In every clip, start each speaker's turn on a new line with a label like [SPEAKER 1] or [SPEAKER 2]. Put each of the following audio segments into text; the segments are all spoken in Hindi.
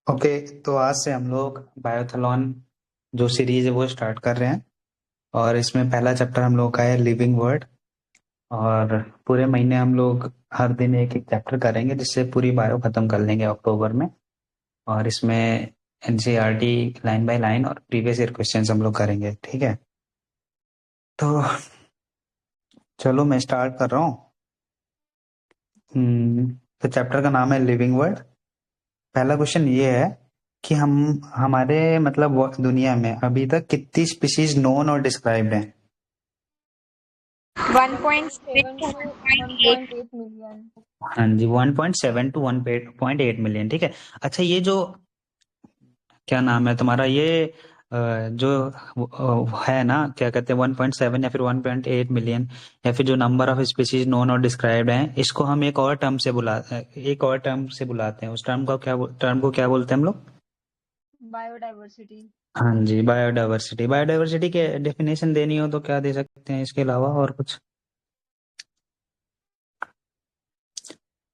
[SPEAKER 1] ओके। तो आज से हम लोग बायोथलॉन जो सीरीज है वो स्टार्ट कर रहे हैं। और इसमें पहला चैप्टर हम लोग का है लिविंग वर्ड। और पूरे महीने हम लोग हर दिन एक एक चैप्टर करेंगे, जिससे पूरी बायो खत्म कर लेंगे अक्टूबर में। और इसमें एनसीईआरटी लाइन बाय लाइन और प्रीवियस ईयर क्वेश्चंस हम लोग करेंगे, ठीक है। तो चलो मैं स्टार्ट कर रहा हूँ। तो चैप्टर का नाम है लिविंग वर्ड। पहला क्वेश्चन ये है कि हम हमारे मतलब दुनिया में अभी तक कितनी स्पीशीज नोन और डिस्क्राइब्ड हैं।
[SPEAKER 2] 1.7
[SPEAKER 3] 1.7
[SPEAKER 2] to
[SPEAKER 3] to
[SPEAKER 2] 1.8
[SPEAKER 3] 1.8 million.
[SPEAKER 1] हाँ जी, 1.7 टू 1.8 मिलियन, ठीक है। अच्छा, ये जो क्या नाम है तुम्हारा, ये जो है ना, क्या कहते हैं, 1.7 या फिर 1.8 मिलियन, या फिर जो नंबर ऑफ स्पीशीज नोन और डिस्क्राइब्ड हैं, इसको हम एक और टर्म से बुलाते हैं। उस टर्म को क्या बोलते हैं हम लोग?
[SPEAKER 3] Biodiversity.
[SPEAKER 1] हाँ जी, बायोडाइवर्सिटी। बायोडाइवर्सिटी के डेफिनेशन देनी हो तो क्या दे सकते हैं इसके अलावा और कुछ?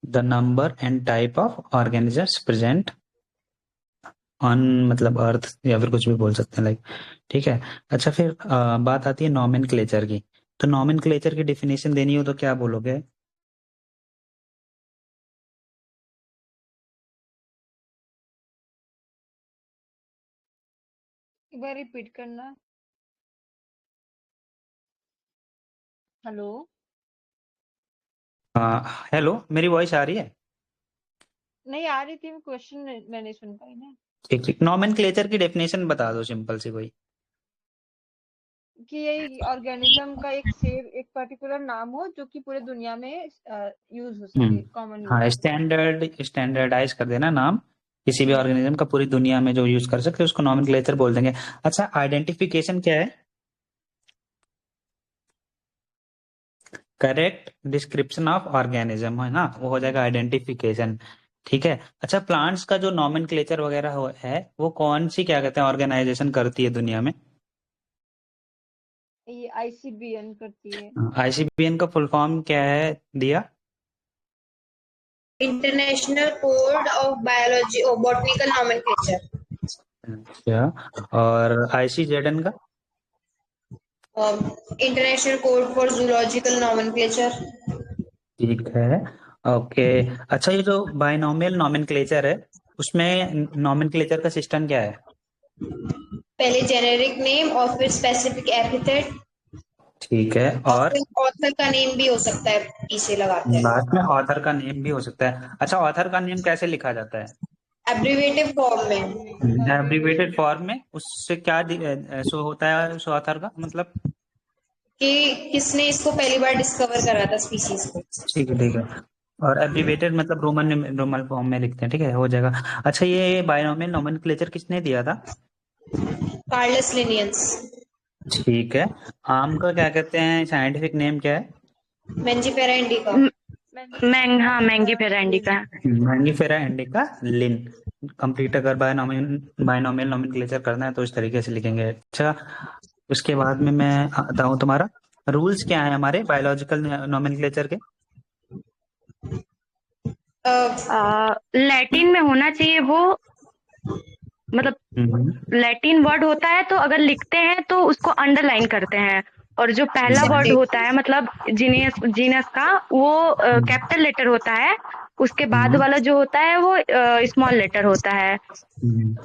[SPEAKER 1] The number and type of organisms present on, मतलब अर्थ, या फिर कुछ भी बोल सकते हैं, लाइक, ठीक है। अच्छा, फिर बात आती है नॉमेनक्लेचर की। तो नॉमेनक्लेचर की डेफिनेशन देनी हो तो क्या बोलोगे?
[SPEAKER 3] एक बार रिपीट करना। हेलो।
[SPEAKER 1] हेलो, मेरी वॉइस आ रही है?
[SPEAKER 3] नहीं आ रही थी, क्वेश्चन मैंने सुन पाई ना।
[SPEAKER 1] ठीक ठीक, नॉमेनक्लेचर की डेफिनेशन बता दो, सिंपल सी कोई।
[SPEAKER 3] कि यही ऑर्गेनिज्म का एक पर्टिकुलर नाम हो जो कि पूरे दुनिया में यूज हो
[SPEAKER 1] हम्म।
[SPEAKER 3] सके, कॉमन यूज
[SPEAKER 1] हाँ,
[SPEAKER 3] हो सके।
[SPEAKER 1] स्टैंडर्डाइज कर देना नाम किसी भी
[SPEAKER 3] हम्म।
[SPEAKER 1] ऑर्गेनिज्म का पूरी दुनिया में जो यूज कर सकते हैं उसको नॉमेनक्लेचर बोल देंगे। अच्छा, आइडेंटिफिकेशन क्या है? करेक्ट डिस्क्रिप्शन ऑफ ऑर्गेनिज्म, है ना, वो हो जाएगा आइडेंटिफिकेशन। ठीक है। अच्छा, प्लांट्स का जो नॉमेनक्लेचर वगैरह है वो कौन सी, क्या कहते हैं, ऑर्गेनाइजेशन करती है दुनिया में?
[SPEAKER 3] ये आईसीबीएन करती है।
[SPEAKER 1] आईसीबीएन का फुल फॉर्म क्या है, दिया?
[SPEAKER 2] इंटरनेशनल कोड ऑफ बायोलॉजी और बॉटनिकल नॉमेनक्लेचर।
[SPEAKER 1] अच्छा, और आईसीजेडएन का?
[SPEAKER 2] International code for zoological nomenclature.
[SPEAKER 1] ठीक है। ओके। अच्छा, ये जो बाइनोमियल नॉमेनक्लेचर है उसमें नॉमेनक्लेचर का सिस्टम क्या है?
[SPEAKER 2] पहले जेनेरिक नेम और फिर स्पेसिफिक एपिथेट
[SPEAKER 1] ठीक है।
[SPEAKER 2] और
[SPEAKER 1] और
[SPEAKER 2] फिर ऑथर का नेम भी हो सकता है, पीछे लगाते हैं।
[SPEAKER 1] लास्ट में ऑथर का नेम भी हो सकता है। अच्छा, ऑथर का नेम कैसे लिखा जाता है?
[SPEAKER 2] एब्रीवेटिव फॉर्म में
[SPEAKER 1] एब्रीवेटेड फॉर्म में। उससे क्या शो होता है उस ऑथर का मतलब?
[SPEAKER 2] कि किसने इसको पहली बार डिस्कवर करा था स्पीसीज को।
[SPEAKER 1] ठीक है, ठीक है। और एब्रीवेटेड मतलब रोमन फॉर्म में लिखते हैं, ठीक है, हो जाएगा। अच्छा, ये बाइनोमियल नोमेनक्लेचर किसने दिया था?
[SPEAKER 2] कार्लस लिनियंस।
[SPEAKER 1] ठीक है। आम का क्या कहते हैं, साइंटिफिक नेम क्या है?
[SPEAKER 2] मेंजिफेरा indica.
[SPEAKER 3] Mangifera
[SPEAKER 4] Mangifera
[SPEAKER 3] Linn.
[SPEAKER 4] Indica.
[SPEAKER 1] Mangifera indica Linn. Complete अगर बायनोमियल नोमेनक्लेचर करना है तो इस तरीके से लिखेंगे। अच्छा, उसके बाद में मैं आता हूँ, तुम्हारा रूल्स क्या है हमारे बायोलॉजिकल नोमेनक्लेचर के?
[SPEAKER 4] लैटिन में होना चाहिए वो, मतलब
[SPEAKER 1] हम्म।
[SPEAKER 4] लैटिन वर्ड होता है तो अगर लिखते हैं तो उसको अंडरलाइन करते हैं। और जो पहला वर्ड होता है मतलब जीनियस जीनस का, वो कैपिटल लेटर होता है। उसके बाद वाला जो होता है वो स्मॉल लेटर होता है।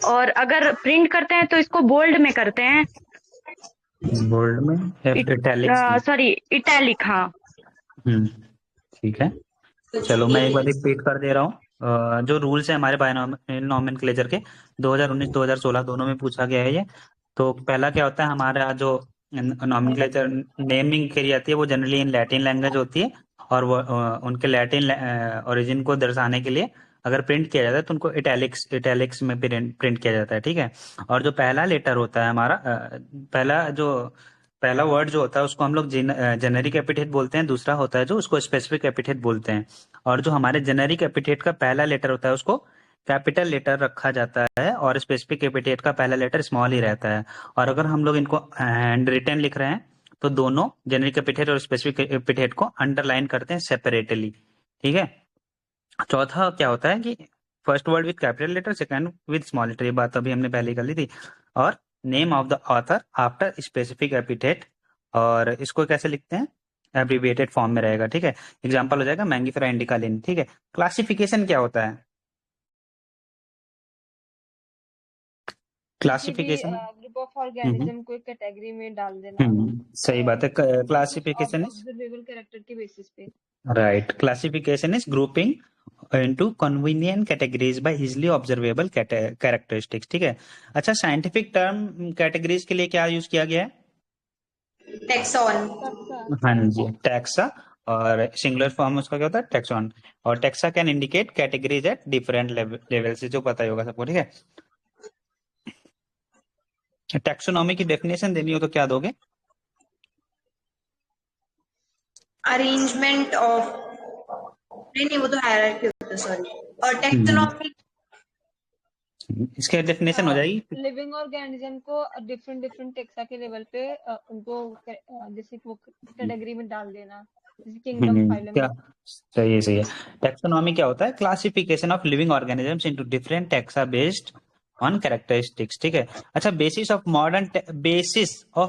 [SPEAKER 4] और अगर प्रिंट करते हैं तो इसको बोल्ड में करते हैं।
[SPEAKER 1] बोल्ड में या फिर इटैलिक्स में?
[SPEAKER 4] सॉरी, इटैलिक, हाँ।
[SPEAKER 1] हम्म। ठीक है। चलो मैं एक बार रिपीट कर दे रहा हूँ। जो रूल्स है हमारे बायोनॉमिनल नॉमेनक्लेचर के, 2019 2016 दोनों में पूछा गया है ये। तो पहला क्या होता है, हमारा जो नॉमेनक्लेचर नेमिंग करी जाती है वो जनरली इन लैटिन लैंग्वेज होती है। और वो उनके लैटिन ओरिजिन को दर्शाने के लिए अगर प्रिंट किया जाता है तो उनको इटैलिक्स में प्रिंट किया जाता है, ठीक है। और जो पहला लेटर होता है हमारा, पहला वर्ड जो होता है उसको हम लोग जेनेरिक एपिथेट बोलते हैं। दूसरा होता है जो, उसको स्पेसिफिक एपिथेट बोलते हैं। और जो हमारे जेनेरिक एपिथेट का पहला लेटर होता है उसको कैपिटल लेटर रखा जाता है, और स्पेसिफिक एपिथेट का पहला लेटर स्मॉल ही रहता है। और अगर हम लोग इनको हैंड रिटन लिख रहे हैं तो दोनों जेनेरिक एपिथेट और स्पेसिफिक एपिथेट को अंडरलाइन करते हैं सेपरेटली, ठीक है। चौथा क्या होता है कि first word with capital letter, second with small letter, ये बात अभी हमने पहले कर ली थी। और name of the author after specific epithet, और इसको कैसे लिखते हैं, एब्रिविएटेड फॉर्म में रहेगा, ठीक है। एग्जांपल हो जाएगा मैंगिफेरा इंडिका लिन, ठीक है। क्लासिफिकेशन क्या होता है,
[SPEAKER 3] किसी भी
[SPEAKER 1] क्लासिफिकेशन,
[SPEAKER 3] ग्रुप ऑफ ऑर्गेनिज्म को एक कैटेगरी में डाल देना
[SPEAKER 1] सही बात है।
[SPEAKER 3] कुछ
[SPEAKER 1] क्लासिफिकेशन इज,
[SPEAKER 3] ऑब्जर्वेबल कैरेक्टर के बेसिस पे।
[SPEAKER 1] Right, classification is grouping into convenient categories by easily observable characteristics, ठीक है। अच्छा, साइंटिफिक टर्म कैटेगरीज के लिए क्या यूज किया गया है,
[SPEAKER 2] टैक्सॉन।
[SPEAKER 3] टैक्सा।
[SPEAKER 1] हाँ जी, टैक्सा, और सिंगुलर फॉर्म उसका क्या होता है, टैक्सॉन। और taxa can indicate categories at different level से, जो पता ही होगा सबको, ठीक है। टैक्सोनॉमी की डेफिनेशन देनी हो तो क्या दोगे,
[SPEAKER 2] अरेंजमेंट ऑफ, नहीं वो तो हायरार्की होता है, सॉरी। और टैक्सोनॉमी,
[SPEAKER 1] इसके डेफिनेशन हो जाएगी,
[SPEAKER 3] लिविंग ऑर्गेनिज्म को डिफरेंट डिफरेंट टेक्सा के लेवल पे उनको जैसे वो कैटेगरी में डाल देना, जैसे किंगडम, फाइलम।
[SPEAKER 1] क्या, सही है, सही है। टैक्सोनॉमी क्या होता है, classification of living organisms into different taxa based on characteristics, ठीक है। अच्छा, basis of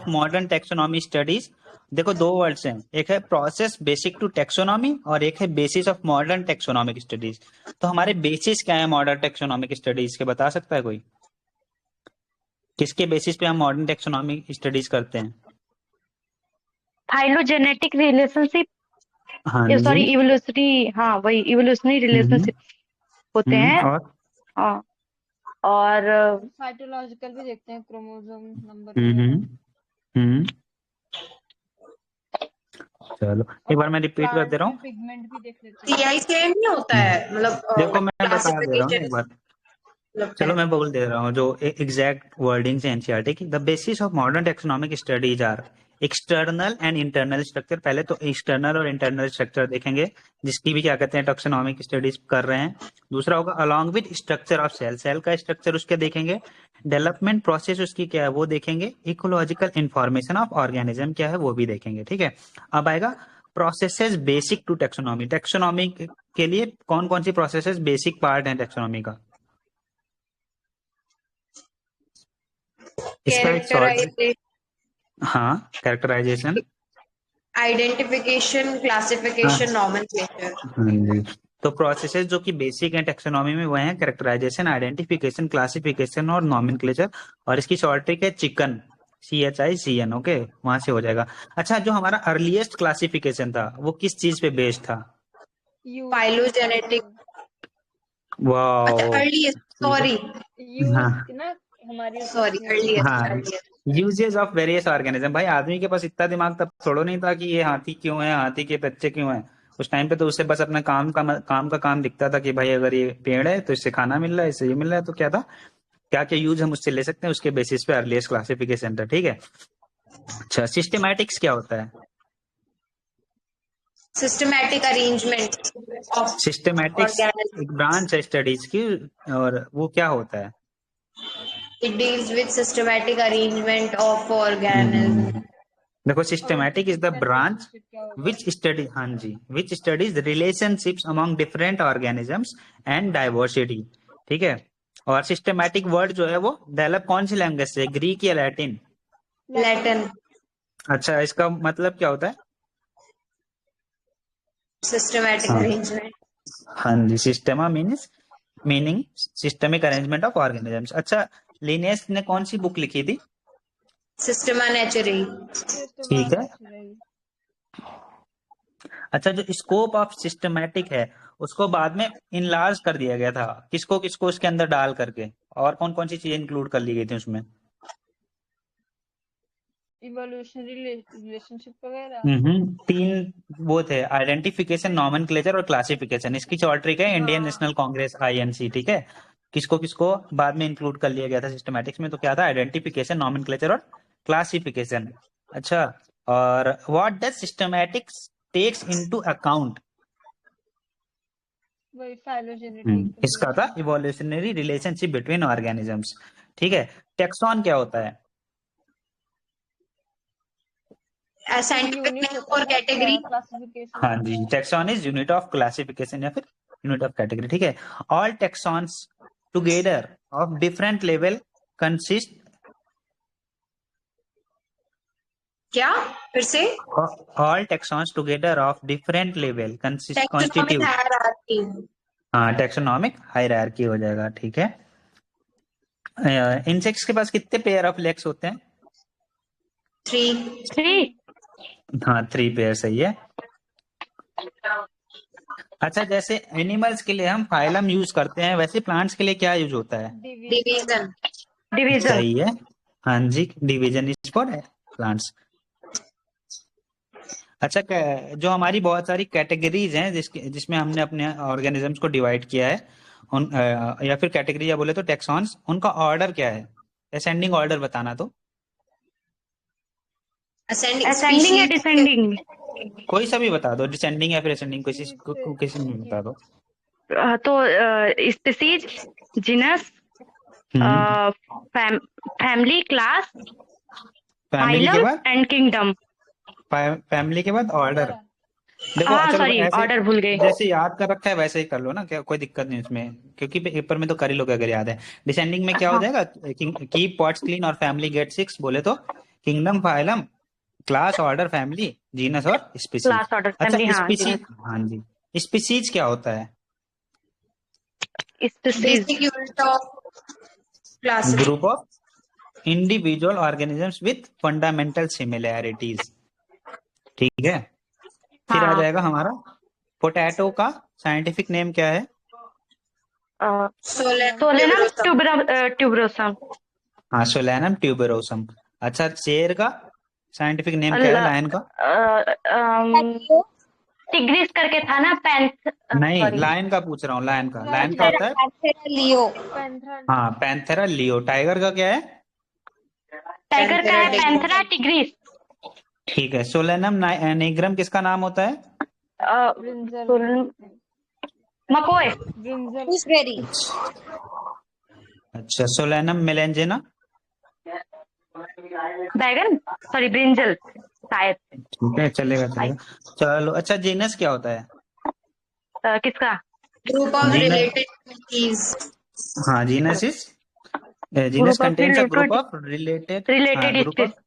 [SPEAKER 1] modern taxonomy studies, देखो दो वर्ड्स हैं, एक है प्रोसेस बेसिक टू टैक्सोनॉमी और एक है basis of modern taxonomic studies. तो हमारे बेसिस क्या है मॉडर्न टैक्सोनॉमिक स्टडीज के, बता सकता है कोई, किसके बेसिस पे हम मॉडर्न टैक्सोनॉमिक स्टडीज करते हैं,
[SPEAKER 4] फाइलोजेनेटिक रिलेशनशिप,
[SPEAKER 1] हाँ
[SPEAKER 4] सॉरी
[SPEAKER 1] जी,
[SPEAKER 4] इवोल्यूशनरी, हाँ वही इवोल्यूशनरी रिलेशनशिप होते हैं।
[SPEAKER 1] और
[SPEAKER 4] हाँ, और
[SPEAKER 3] साइटोलॉजिकल भी देखते हैं, क्रोमोसोम नंबर
[SPEAKER 1] हम्म
[SPEAKER 3] वगैरह।
[SPEAKER 1] हम्म चलो एक बार मैं रिपीट कर दे
[SPEAKER 3] प्लांट
[SPEAKER 1] रहा
[SPEAKER 3] में
[SPEAKER 1] हूँ।
[SPEAKER 3] पिगमेंट भी देख लेते हैं।
[SPEAKER 2] टीआई सेम नहीं होता है, मतलब
[SPEAKER 1] देखो मैं बता दे रहा हूँ
[SPEAKER 2] क्लासिफिकेशन,
[SPEAKER 1] एक बार, चलो
[SPEAKER 2] मतलब
[SPEAKER 1] मैं बोल दे रहा हूँ जो एग्जैक्ट वर्डिंग से एनसीईआरटी की, the basis of modern taxonomic studies are external and internal structure. पहले तो एक्सटर्नल और इंटरनल स्ट्रक्चर देखेंगे, जिसकी भी क्या कहते हैं टैक्सोनॉमिक स्टडीज कर रहे हैं। दूसरा होगा along with structure of cell, cell का स्ट्रक्चर उसके देखेंगे। डेवलपमेंट प्रोसेस उसकी क्या है वो देखेंगे। इकोलॉजिकल इंफॉर्मेशन ऑफ ऑर्गेनिज्म क्या है वो भी देखेंगे, ठीक है। अब आएगा processes basic to taxonomy, taxonomy के लिए कौन कौन सी प्रोसेसेस बेसिक पार्ट है टैक्सोनॉमी का, इसका एक शॉर्ट,
[SPEAKER 2] कैरेक्टराइजेशन,
[SPEAKER 1] हाँ, कैरेक्टराइजेशन,
[SPEAKER 2] आइडेंटिफिकेशन,
[SPEAKER 1] हाँ
[SPEAKER 2] क्लासिफिकेशन, नॉमेनक्लेचर।
[SPEAKER 1] हाँ जी। तो प्रोसेसेस जो कि बेसिक है टैक्सोनॉमी में वो है कैरेक्टराइजेशन, आइडेंटिफिकेशन, क्लासिफिकेशन और नॉमेनक्लेचर। और इसकी शॉर्ट ट्रिक है चिकन, CHICN, ओके, वहां से हो जाएगा। अच्छा, जो हमारा अर्लीस्ट क्लासिफिकेशन था वो किस चीज पे बेस्ड था,
[SPEAKER 2] फाइलोजेनेटिक, अच्छा
[SPEAKER 1] वाह,
[SPEAKER 2] अर्लीस्ट,
[SPEAKER 1] ठीक है,
[SPEAKER 2] सॉरी
[SPEAKER 1] हाँ
[SPEAKER 3] यूज ना हमारी
[SPEAKER 2] सॉरी,
[SPEAKER 3] उसमें
[SPEAKER 2] अर्लीस्ट
[SPEAKER 1] हाँ,
[SPEAKER 2] earliest.
[SPEAKER 1] Uses of various organism. भाई आदमी के पास इतना दिमाग तब थोड़ो नहीं था कि ये हाथी क्यों है, हाथी के बच्चे क्यों है। उस टाइम पे तो उससे बस अपना काम दिखता था कि भाई अगर ये पेड़ है तो इससे खाना मिल रहा है, इससे ये मिल रहा है, तो क्या था, क्या क्या यूज हम उससे ले सकते हैं, उसके बेसिस पे अर्लीस्ट क्लासिफिकेशन था, ठीक है। अच्छा, सिस्टमैटिक्स क्या होता है,
[SPEAKER 2] systematic arrangement of
[SPEAKER 1] systematics
[SPEAKER 2] organism,
[SPEAKER 1] एक ब्रांच है स्टडीज की, और वो क्या होता है,
[SPEAKER 2] it deals with systematic arrangement of organism.
[SPEAKER 1] Hmm, देखो
[SPEAKER 3] और उनके
[SPEAKER 1] सिस्टमैटिक इज
[SPEAKER 3] बीच
[SPEAKER 1] द
[SPEAKER 3] का
[SPEAKER 1] ब्रांच
[SPEAKER 3] रिलेशनशिप क्या होगा।
[SPEAKER 1] विच स्टडी, हाँ जी, which studies relationships among different organisms and diversity, ठीक है। और सिस्टमैटिक वर्ड जो है वो डेवलप कौन सी लैंग्वेज से, ग्रीक या लैटिन,
[SPEAKER 3] लैटिन।
[SPEAKER 2] लैटिन।
[SPEAKER 1] अच्छा, इसका मतलब क्या होता है,
[SPEAKER 2] सिस्टमैटिक
[SPEAKER 1] हाँ
[SPEAKER 2] अरेंजमेंट।
[SPEAKER 1] हाँ जी, systema means meaning systemic arrangement of organisms. अच्छा, लिनेस ने कौन सी बुक लिखी थी,
[SPEAKER 2] सिस्टमा नेचुरी।
[SPEAKER 3] सिस्टमा
[SPEAKER 1] ठीक है।
[SPEAKER 3] नेचुरल।
[SPEAKER 1] अच्छा, जो स्कोप ऑफ सिस्टमैटिक है उसको बाद में इनलार्ज कर दिया गया था, किसको किसको उसके अंदर डाल करके, और कौन कौन सी चीजें इंक्लूड कर ली गई थी उसमें,
[SPEAKER 3] इवोल्यूशनरी रिलेशनशिप वगैरह।
[SPEAKER 1] तीन वो थे, आइडेंटिफिकेशन, नॉमेनक्लेचर और क्लासिफिकेशन। इसकी शॉर्ट ट्रिक है इंडियन
[SPEAKER 3] हाँ।
[SPEAKER 1] नेशनल कांग्रेस INC, ठीक है। किसको किसको बाद में इंक्लूड कर लिया गया था सिस्टमैटिक्स में, तो क्या था, आइडेंटिफिकेशन, नॉमेनक्लेचर और क्लासिफिकेशन। अच्छा, और what does systematics takes into account,
[SPEAKER 3] वही फाइलोजेनेटिक
[SPEAKER 1] इसका था
[SPEAKER 3] relationship.
[SPEAKER 1] Evolutionary relationship between organisms, ठीक है। टेक्सॉन क्या होता है,
[SPEAKER 3] एक
[SPEAKER 2] साइंटिफिक
[SPEAKER 3] यूनिट
[SPEAKER 2] नेम
[SPEAKER 3] होता है
[SPEAKER 2] फॉर
[SPEAKER 3] ना
[SPEAKER 2] कैटेगरी।
[SPEAKER 3] क्लासिफिकेशन
[SPEAKER 1] हाँ जी,
[SPEAKER 3] का।
[SPEAKER 1] Taxon is unit of classification या फिर यूनिट ऑफ कैटेगरी, ठीक है। All taxons together of different level consist,
[SPEAKER 2] क्या? फिर से?
[SPEAKER 1] All taxons together of different level consist
[SPEAKER 2] taxonomic
[SPEAKER 1] constitute,
[SPEAKER 2] hierarchy.
[SPEAKER 1] हाँ टेक्सोनोमिक हायरार्की हो जाएगा, ठीक है। इंसेक्ट्स के पास कितने पेयर ऑफ लेग्स होते हैं?
[SPEAKER 2] 3।
[SPEAKER 4] 3।
[SPEAKER 1] हाँ 3 पेयर, सही है। अच्छा, जैसे एनिमल्स के लिए हम फाइलम यूज करते हैं, वैसे प्लांट्स के लिए क्या यूज होता है?
[SPEAKER 2] डिवीजन।
[SPEAKER 4] डिवीजन।
[SPEAKER 1] सही है, हाँ जी, डिवीजन इज फॉर प्लांट्स। अच्छा, जो हमारी बहुत सारी कैटेगरीज हैं जिसमें हमने अपने ऑर्गेनिजम्स को डिवाइड किया है, या फिर कैटेगरी या बोले तो टेक्सॉन्स, उनका ऑर्डर क्या है? असेंडिंग ऑर्डर बताना तो।
[SPEAKER 2] असेंडिंग
[SPEAKER 4] असेंडिंग या डिसेंडिंग?
[SPEAKER 1] कोई सा भी बता दो, डिसेंडिंग या फिर असेंडिंग, किसी में बता दो।
[SPEAKER 4] तो स्पीसीज, जीनस,
[SPEAKER 1] हम्म,
[SPEAKER 4] फैमिली, क्लास,
[SPEAKER 1] फैमिली के
[SPEAKER 4] फाइलम
[SPEAKER 1] बाद,
[SPEAKER 4] एंड किंगडम।
[SPEAKER 1] फैमिली के बाद ऑर्डर। देखो
[SPEAKER 4] हाँ
[SPEAKER 1] चलो
[SPEAKER 4] सॉरी,
[SPEAKER 1] ऐसे,
[SPEAKER 4] ऑर्डर भूल गई।
[SPEAKER 1] जैसे याद कर रखा है वैसे ही कर लो ना, क्या कोई दिक्कत नहीं उसमें, क्योंकि पेपर में तो कर ही लोगे अगर याद है। डिसेंडिंग में क्या हो
[SPEAKER 4] हाँ,
[SPEAKER 1] जाएगा? कीप पॉट्स क्लीन और फैमिली गेट सिक्स बोले तो kingdom, phylum, class, order, family, genus और स्पीसीज।
[SPEAKER 4] क्लास, ऑर्डर,
[SPEAKER 1] अच्छा
[SPEAKER 4] फैमिली, हाँ,
[SPEAKER 1] स्पीसीज,
[SPEAKER 4] जीनस,
[SPEAKER 1] हाँ जी, स्पीसीज क्या होता है?
[SPEAKER 4] Species.
[SPEAKER 2] Basic unit of classification.
[SPEAKER 1] Group of individual organisms with fundamental similarities, ठीक है। फिर आ
[SPEAKER 4] हाँ,
[SPEAKER 1] जाएगा हमारा पोटैटो का साइंटिफिक नेम क्या है?
[SPEAKER 2] Solanum
[SPEAKER 4] Solanum
[SPEAKER 2] tuberosum.
[SPEAKER 4] ट्यूबरोसम।
[SPEAKER 1] हाँ, सोलैनम ट्यूबरोसम। अच्छा, शेर का साइंटिफिक नेम क्या है, लायन का?
[SPEAKER 4] टिग्रिस करके था ना, पैंथ,
[SPEAKER 1] नहीं,
[SPEAKER 4] सॉरी,
[SPEAKER 1] लायन का पूछ रहा हूँ, लायन का, लायन का
[SPEAKER 3] पैंथेरा।
[SPEAKER 1] होता है।
[SPEAKER 2] Panthera leo.
[SPEAKER 3] पैंथरा।
[SPEAKER 1] हाँ पैंथेरा लियो। टाइगर का क्या है?
[SPEAKER 4] टाइगर का
[SPEAKER 2] पैंथेरा
[SPEAKER 4] है
[SPEAKER 2] टिग्रिस।
[SPEAKER 4] Panthera tigris.
[SPEAKER 1] ठीक है। सोलेनम निग्रम किसका नाम होता है?
[SPEAKER 3] ब्रिंजल।
[SPEAKER 4] मकोय।
[SPEAKER 3] ब्रिंजल।
[SPEAKER 2] गूसबेरी।
[SPEAKER 1] अच्छा, सोलेनम मेलेंजेना।
[SPEAKER 4] बैगन, सॉरी, ब्रिंजल शायद।
[SPEAKER 1] ठीक है, चलेगा चलेगा। चलो, अच्छा जीनस क्या होता है?
[SPEAKER 4] किसका?
[SPEAKER 2] Group of
[SPEAKER 1] genus,
[SPEAKER 2] related species.
[SPEAKER 1] हाँ genus is, genus
[SPEAKER 4] group of
[SPEAKER 1] contains a group
[SPEAKER 4] related,
[SPEAKER 1] of related, हाँ
[SPEAKER 4] रिलेटेड
[SPEAKER 1] ग्रुप ऑफ।
[SPEAKER 4] स्पीसीज।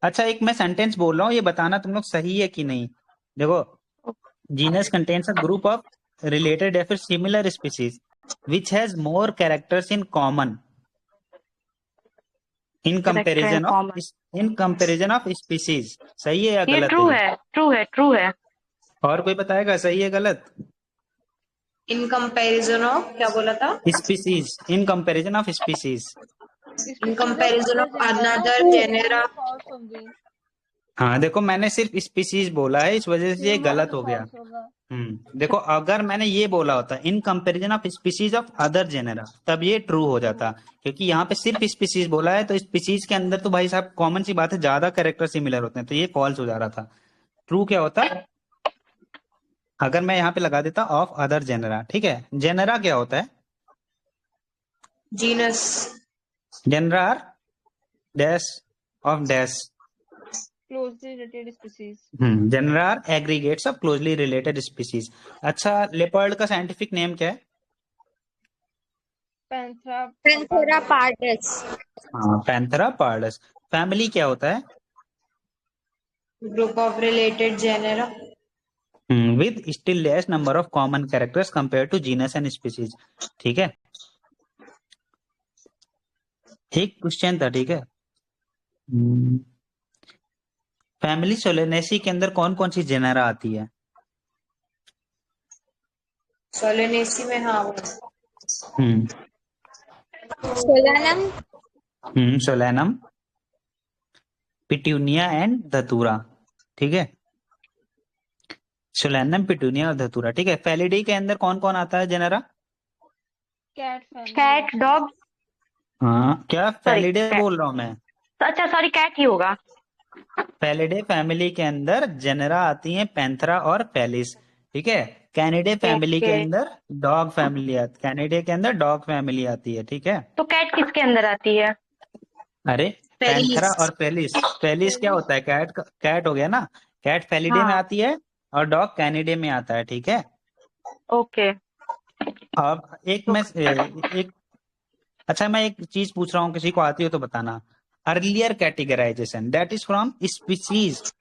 [SPEAKER 1] अच्छा, एक मैं सेंटेंस बोल रहा हूँ, ये बताना तुम लोग सही है कि नहीं। देखो, genus contains a group of related या फिर similar species which has more characters in common in
[SPEAKER 4] character in
[SPEAKER 1] comparison of,
[SPEAKER 4] common.
[SPEAKER 1] In comparison of species. सही है या
[SPEAKER 4] ये
[SPEAKER 1] गलत है
[SPEAKER 4] ट्रू
[SPEAKER 1] ये?
[SPEAKER 4] है, ट्रू है, ट्रू है।
[SPEAKER 1] और कोई बताएगा सही है गलत?
[SPEAKER 2] इन कंपैरिजन ऑफ क्या बोला था?
[SPEAKER 1] Species, in comparison of species.
[SPEAKER 2] In
[SPEAKER 3] species of
[SPEAKER 2] comparison
[SPEAKER 3] other
[SPEAKER 2] of
[SPEAKER 3] genera ना,
[SPEAKER 2] अनदर
[SPEAKER 3] तो वो
[SPEAKER 2] जेनेरा।
[SPEAKER 3] फॉल्स होंगे।
[SPEAKER 1] हाँ देखो, मैंने सिर्फ स्पीसीज बोला है, इस वजह से ये
[SPEAKER 3] हाँ
[SPEAKER 1] गलत
[SPEAKER 3] तो
[SPEAKER 1] हो गया।
[SPEAKER 3] फॉल्स होगा।
[SPEAKER 1] देखो, अगर मैंने ये बोला होता इन comparison of species of other genera, तब ये ट्रू हो जाता, क्योंकि यहाँ पे सिर्फ स्पीसीज बोला है, तो स्पीसीज के अंदर तो भाई साहब कॉमन सी बात है, ज्यादा कैरेक्टर सिमिलर होते हैं, तो ये फॉल्स हो जा रहा था। ट्रू क्या होता? अगर मैं यहाँ पे लगा देता ऑफ अदर जेनेरा, ठीक है। जेनेरा क्या होता है?
[SPEAKER 2] Genus.
[SPEAKER 1] Genera are dash of dash.
[SPEAKER 3] Closely related species.
[SPEAKER 1] Genera are aggregates of closely related species. अच्छा, लेपर्ड का साइंटिफिक नेम क्या है?
[SPEAKER 3] पैंथरा।
[SPEAKER 2] Panthera pardus.
[SPEAKER 1] हाँ, पैंथेरा पार्डस। फैमिली क्या होता है?
[SPEAKER 2] Group of related genera.
[SPEAKER 1] With still less number of common characters compare to genus and species, ठीक है। एक क्वेश्चन था, ठीक है। फैमिली सोलेनेसी के अंदर कौन कौन सी जेनेरा आती है?
[SPEAKER 2] सोलेनेसी में हाँ वो
[SPEAKER 1] हम्म
[SPEAKER 2] सोलानम।
[SPEAKER 1] सोलेनम, पिट्यूनिया एंड धतूरा, ठीक है। सोलेनम, पिट्यूनिया और धतूरा, ठीक है। फेलिडी के अंदर कौन कौन आता है जेनेरा?
[SPEAKER 3] कैट फैमिली
[SPEAKER 4] कैट,
[SPEAKER 3] आती है।
[SPEAKER 4] डॉग,
[SPEAKER 1] हाँ, क्या
[SPEAKER 4] सॉरी
[SPEAKER 1] फेलिडे
[SPEAKER 4] कैट,
[SPEAKER 1] बोल रहा हूँ मैं?
[SPEAKER 4] अच्छा सॉरी, कैट ही होगा।
[SPEAKER 1] फेलिडे फैमिली के अंदर जेनेरा आती हैं पैंथरा और फेलिस, ठीक है। कैनिडे फैमिली के
[SPEAKER 4] ओके,
[SPEAKER 1] अंदर डॉग फैमिली आती, कैनिडे के अंदर डॉग फैमिली आती है, ठीक है।
[SPEAKER 4] तो कैट किसके अंदर आती है?
[SPEAKER 1] अरे, पैंथरा
[SPEAKER 2] पेलिस।
[SPEAKER 1] और फेलिस, फेलिस क्या
[SPEAKER 3] पेलिस।
[SPEAKER 1] होता है? कैट हो गया ना। कैट फेलिडे में
[SPEAKER 4] हाँ,
[SPEAKER 1] आती है और डॉग कैनिडे में आता है, ठीक है।
[SPEAKER 4] ओके।
[SPEAKER 1] अब एक अच्छा, मैं एक चीज पूछ रहा हूँ, किसी को आती हो तो बताना। Earlier categorization that is from species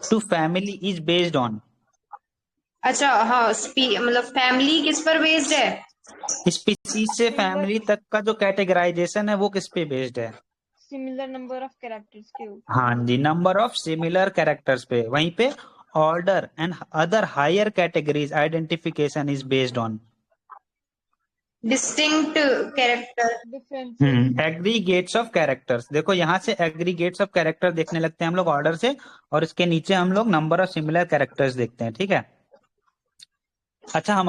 [SPEAKER 1] to family is based on.
[SPEAKER 2] अच्छा हाँ, मतलब फैमिली किस पर बेस्ड है?
[SPEAKER 1] स्पीसीज से फैमिली तक का जो कैटेगराइजेशन है वो किस पे बेस्ड है?
[SPEAKER 3] सिमिलर नंबर ऑफ कैरेक्टर्स के ऊपर।
[SPEAKER 1] हाँ जी, नंबर ऑफ सिमिलर कैरेक्टर्स पे। वहीं पे order and other higher categories identification is based on
[SPEAKER 2] distinct character.
[SPEAKER 3] Differences.
[SPEAKER 1] Aggregates of characters. देखो यहाँ से एग्रीगेट्स ऑफ कैरेक्टर देखने लगते हैं हम लोग ऑर्डर से, और इसके नीचे हम लोग नंबर ऑफ सिमिलर कैरेक्टर्स देखते हैं, ठीक है। अच्छा,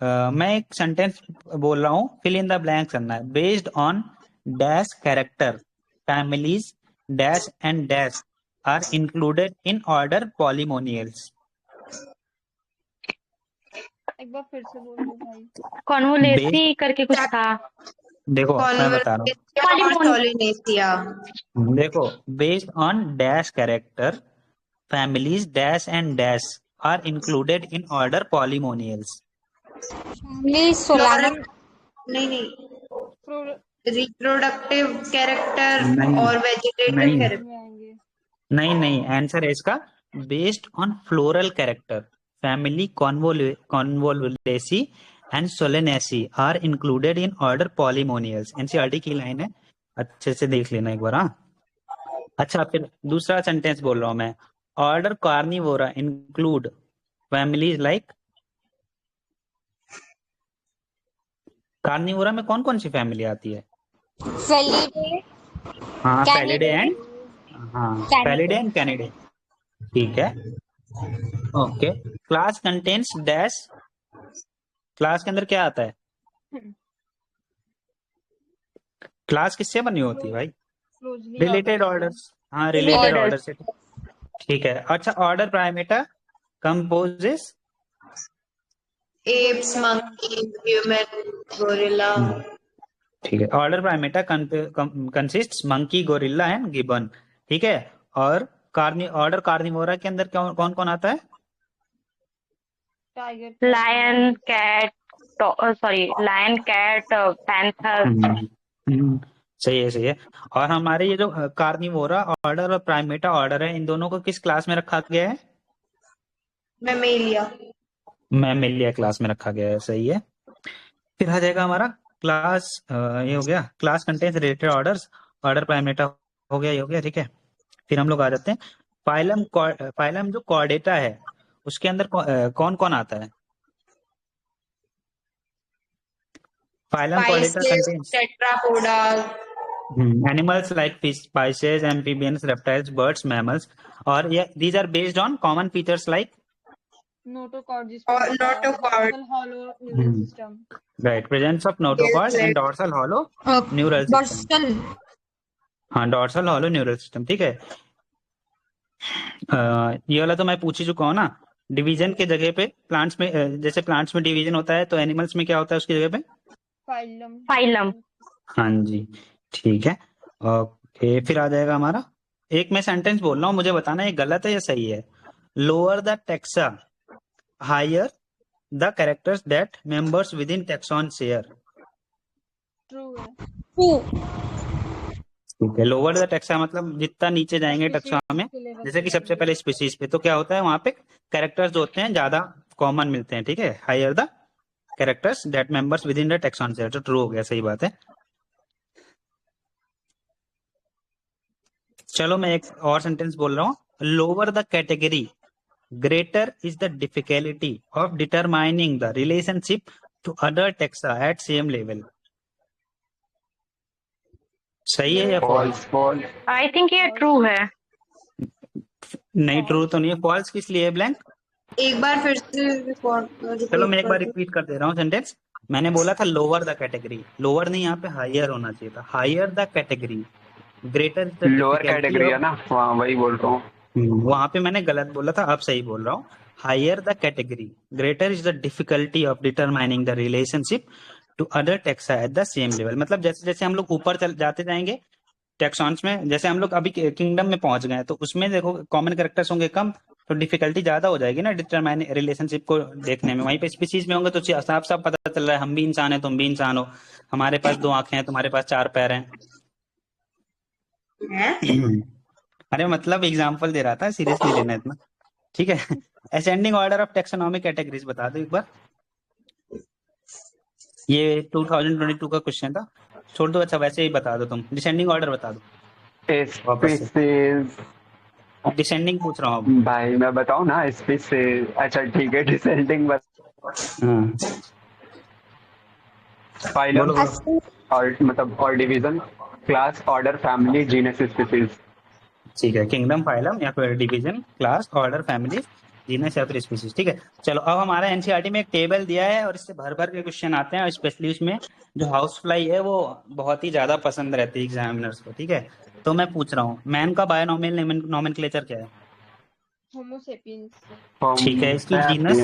[SPEAKER 1] मैं एक सेंटेंस बोल रहा हूँ, फिल इन द ब्लैंक करना है। Based on dash character families dash and dash are included in order Polemoniales.
[SPEAKER 3] एक बार फिर से बोल दो भाई।
[SPEAKER 4] कॉन्वोलेसी करके कुछ था।
[SPEAKER 1] देखो मैं बता रहा
[SPEAKER 2] कॉन्वर्सेशन और सोलिनेसिया।
[SPEAKER 1] हूँ, देखो based on dash character families dash and dash are included in order polynomials.
[SPEAKER 5] Family solanum.
[SPEAKER 2] नहीं नहीं, रिप्रोडक्टिव कैरेक्टर
[SPEAKER 1] नहीं
[SPEAKER 2] और वेजिटेटिव
[SPEAKER 1] नहीं
[SPEAKER 2] कैरेक्टर
[SPEAKER 3] में आएंगे।
[SPEAKER 1] नहीं, आंसर है इसका based on floral character family Convolvulaceae and Solanaceae are included in order Polemoniales. NCERT की लाइन है, अच्छे से देख लेना एक बार। हाँ, अच्छा, फिर दूसरा सेंटेंस बोल रहा हूं मैं। Order Carnivora include families like. Carnivora में कौन कौन सी फैमिली आती है?
[SPEAKER 5] फेलिडे,
[SPEAKER 1] हाँ,
[SPEAKER 5] कैनिडे,
[SPEAKER 1] फैलिडे एंड, हाँ, फैलिडे एंड कैनिडे, ठीक है। Okay, class contains dash. Class के अंदर क्या आता है? क्लास किससे बनी होती है भाई? Related orders. हाँ, रिलेटेड
[SPEAKER 4] Orders.
[SPEAKER 1] ऑर्डर से, ठीक है। अच्छा, order Primata composes.
[SPEAKER 2] Apps, monkey, human, gorilla.
[SPEAKER 1] ठीक है, order Primata consists monkey, gorilla and gibbon, ठीक है। और ऑर्डर कार्निवोरा के अंदर कौन कौन आता है?
[SPEAKER 3] Tiger,
[SPEAKER 4] lion cat, lion cat, panther.
[SPEAKER 1] सही है, सही है। और हमारे ये जो कार्निवोरा ऑर्डर और प्राइमेटा ऑर्डर है, इन दोनों को किस क्लास में रखा गया है?
[SPEAKER 2] मैमेलिया।
[SPEAKER 1] मैमेलिया क्लास में रखा गया है, सही है। फिर आ जाएगा हमारा क्लास, ये हो गया class contains related orders, order Primata हो गया, ये हो गया, ठीक है। फिर हम लोग आ जाते हैं फाइलम। फाइलम जो कॉर्डेटा है उसके अंदर कौन कौन आता है? Phylum Chordata contains
[SPEAKER 2] Tetrapoda,
[SPEAKER 1] animals like fish, spices, amphibians, reptiles, birds, mammals. और ये these are based on common features like
[SPEAKER 3] notochord,
[SPEAKER 2] और notochord,
[SPEAKER 3] hollow neural system.
[SPEAKER 1] Right, presence of notochord and dorsal hollow neural system.
[SPEAKER 5] Dorsal.
[SPEAKER 1] हाँ, डॉर्सल हॉलो न्यूरल सिस्टम, ठीक है। ये वाला तो मैं पूछ ही चुका हूँ ना। डिवीजन के जगह पे प्लांट्स में, जैसे प्लांट्स में डिवीजन होता है तो एनिमल्स में क्या होता है उसकी जगह पे?
[SPEAKER 3] फाइलम।
[SPEAKER 4] फाइलम।
[SPEAKER 1] हाँ जी, ठीक है। ओके, फिर आ जाएगा हमारा, एक मैं सेंटेंस बोल रहा हूँ, मुझे बताना ये गलत है या सही है। Lower the taxa higher the characters that members within taxon share.
[SPEAKER 3] True है।
[SPEAKER 5] ट्रू।
[SPEAKER 1] ठीक है, लोअर द टेक्सा मतलब जितना नीचे जाएंगे टेक्सा में, जैसे कि सबसे पहले स्पीसीज पे, तो क्या होता है वहां पे कैरेक्टर्स जो होते हैं ज्यादा कॉमन मिलते हैं, ठीक है। Higher the characters that members within the taxon share, तो ट्रू हो गया, सही बात है। चलो मैं एक और सेंटेंस बोल रहा हूँ। Lower the category greater is the difficulty of determining the relationship to other taxa at same level। सही है या फॉल्स?
[SPEAKER 4] आई थिंक ये ट्रू है।
[SPEAKER 1] नहीं, ट्रू तो नहीं है, फॉल्स किस लिए है ब्लैंक?
[SPEAKER 2] एक बार फिर से
[SPEAKER 1] चलो मैं एक बार रिपीट कर दे रहा हूँ सेंटेंस। मैंने बोला था लोअर द कैटेगरी, लोअर नहीं, यहाँ पे हायर होना चाहिए था। Higher the category greater the
[SPEAKER 6] lower category है ना, हाँ वही बोल रहा हूँ।
[SPEAKER 1] वहां पे मैंने गलत बोला था, अब सही बोल रहा हूँ। Higher the category greater is the difficulty of determining the relationship to other taxa at the same level. मतलब जैसे जैसे हम लोग ऊपर चल जाते जाएंगे टेक्सॉन्स में, जैसे हम लोग अभी किंगडम में पहुंच गए तो उसमें देखो कॉमन कैरेक्टर्स होंगे कम, तो डिफिकल्टी ज्यादा हो जाएगी ना डिटरमाइन रिलेशनशिप को देखने में। वहीं पे स्पीसीज में होंगे तो साफ साफ पता चल रहा है हम भी इंसान है, तुम भी इंसान हो, हमारे पास 2 आंखें हैं, तुम्हारे पास 4 पैर हैं। अरे मतलब एग्जाम्पल दे रहा था, सीरियस नहीं लेना इतना, ठीक है। Ascending order of taxonomic categories बता दो एक बार। ये 2022 का क्वेश्चन था, छोड़ दो। अच्छा वैसे ही बता दो तुम, डिसेंडिंग ऑर्डर बता दो वापस से।
[SPEAKER 6] स्पीसीज।
[SPEAKER 1] डिसेंडिंग पूछ रहा हूँ अब।
[SPEAKER 6] भाई मैं बताऊं ना, स्पीसीज। अच्छा ठीक है, डिसेंडिंग
[SPEAKER 1] हाँ
[SPEAKER 6] फाइलम
[SPEAKER 1] बोलो बोलो।
[SPEAKER 6] और मतलब और division, class, order, family, genus, species.
[SPEAKER 1] ठीक है, किंगडम, फाइलम या फिर division, class, order, family, genus या फिर स्पीसीज। ठीक है, चलो अब हमारा एनसीईआरटी में एक टेबल दिया है और इससे भर भर के क्वेश्चन आते हैं, और स्पेशली उसमें जो हाउस फ्लाई है वो बहुत ही ज्यादा पसंद रहती है एग्जामिनर्स को। ठीक है, तो मैं पूछ रहा हूँ मैन का बायोनॉमियल नोमेनक्लेचर क्या है?
[SPEAKER 3] होमो सेपियंस।
[SPEAKER 1] ठीक है, इसकी जीनस,